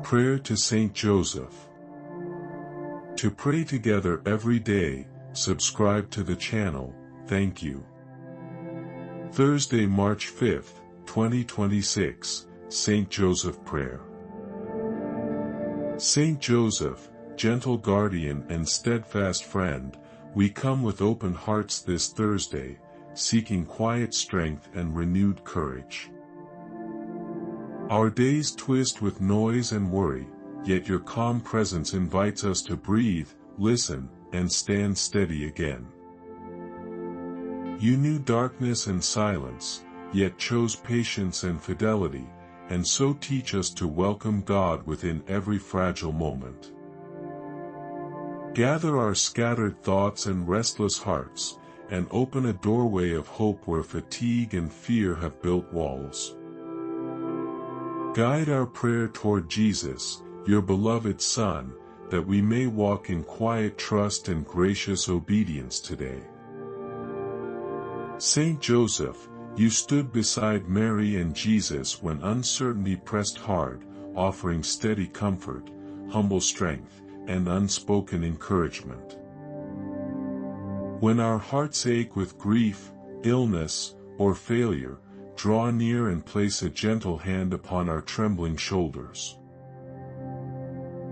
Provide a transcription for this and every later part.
Prayer to Saint Joseph. To pray together every day, subscribe to the channel, thank you. Thursday, March 5th, 2026, Saint Joseph Prayer. Saint Joseph, gentle guardian and steadfast friend, we come with open hearts this Thursday, seeking quiet strength and renewed courage. Our days twist with noise and worry, yet your calm presence invites us to breathe, listen, and stand steady again. You knew darkness and silence, yet chose patience and fidelity, and so teach us to welcome God within every fragile moment. Gather our scattered thoughts and restless hearts, and open a doorway of hope where fatigue and fear have built walls. Guide our prayer toward Jesus, your beloved Son, that we may walk in quiet trust and gracious obedience today. Saint Joseph, you stood beside Mary and Jesus when uncertainty pressed hard, offering steady comfort, humble strength, and unspoken encouragement. When our hearts ache with grief, illness, or failure, draw near and place a gentle hand upon our trembling shoulders.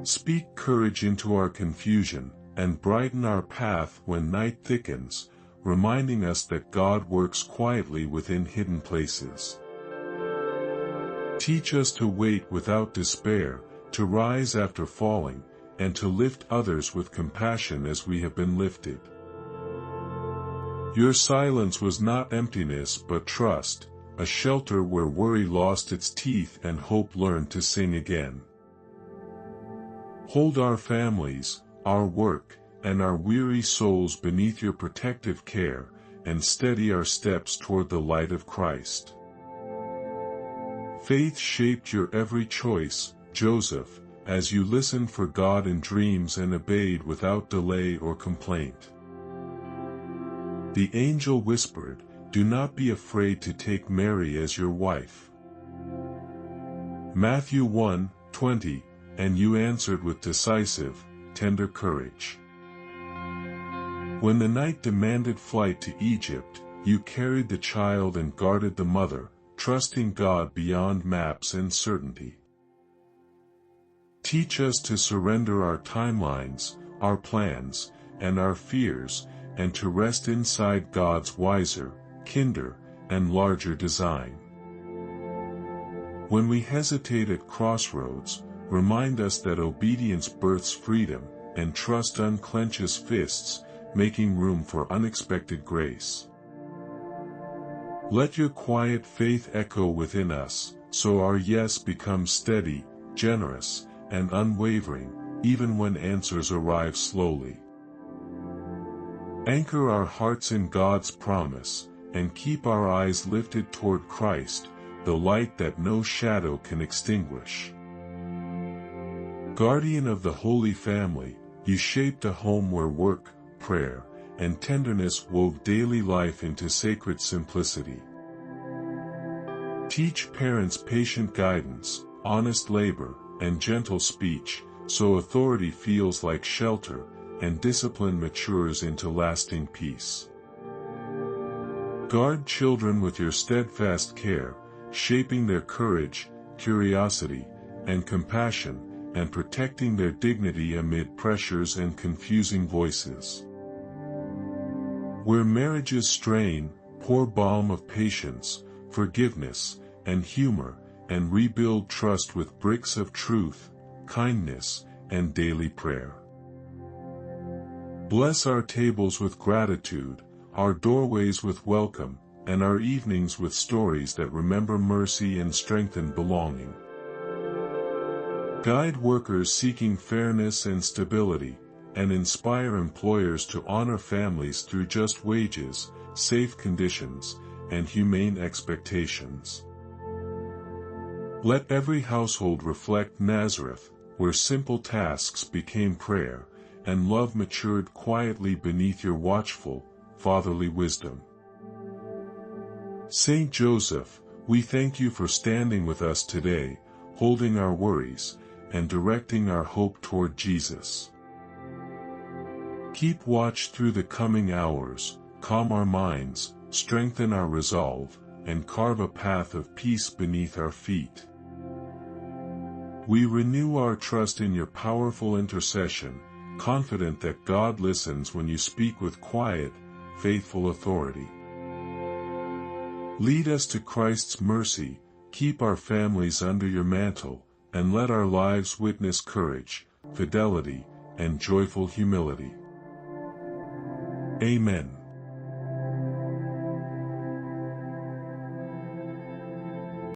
Speak courage into our confusion, and brighten our path when night thickens, reminding us that God works quietly within hidden places. Teach us to wait without despair, to rise after falling, and to lift others with compassion as we have been lifted. Your silence was not emptiness but trust, a shelter where worry lost its teeth and hope learned to sing again. Hold our families, our work, and our weary souls beneath your protective care, and steady our steps toward the light of Christ. Faith shaped your every choice, Joseph, as you listened for God in dreams and obeyed without delay or complaint. The angel whispered, "Do not be afraid to take Mary as your wife." Matthew 1:20, and you answered with decisive, tender courage. When the night demanded flight to Egypt, you carried the child and guarded the mother, trusting God beyond maps and certainty. Teach us to surrender our timelines, our plans, and our fears, and to rest inside God's wiser, kinder, and larger design. When we hesitate at crossroads, remind us that obedience births freedom, and trust unclenches fists, making room for unexpected grace. Let your quiet faith echo within us, so our yes becomes steady, generous, and unwavering, even when answers arrive slowly. Anchor our hearts in God's promise, and keep our eyes lifted toward Christ, the light that no shadow can extinguish. Guardian of the Holy Family, you shaped a home where work, prayer, and tenderness wove daily life into sacred simplicity. Teach parents patient guidance, honest labor, and gentle speech, so authority feels like shelter, and discipline matures into lasting peace. Guard children with your steadfast care, shaping their courage, curiosity, and compassion, and protecting their dignity amid pressures and confusing voices. Where marriages strain, pour balm of patience, forgiveness, and humor, and rebuild trust with bricks of truth, kindness, and daily prayer. Bless our tables with gratitude, our doorways with welcome, and our evenings with stories that remember mercy and strengthen belonging. Guide workers seeking fairness and stability, and inspire employers to honor families through just wages, safe conditions, and humane expectations. Let every household reflect Nazareth, where simple tasks became prayer, and love matured quietly beneath your watchful, fatherly wisdom. Saint Joseph, we thank you for standing with us today, holding our worries, and directing our hope toward Jesus. Keep watch through the coming hours, calm our minds, strengthen our resolve, and carve a path of peace beneath our feet. We renew our trust in your powerful intercession, confident that God listens when you speak with quiet, faithful authority. Lead us to Christ's mercy, keep our families under your mantle, and let our lives witness courage, fidelity, and joyful humility. Amen.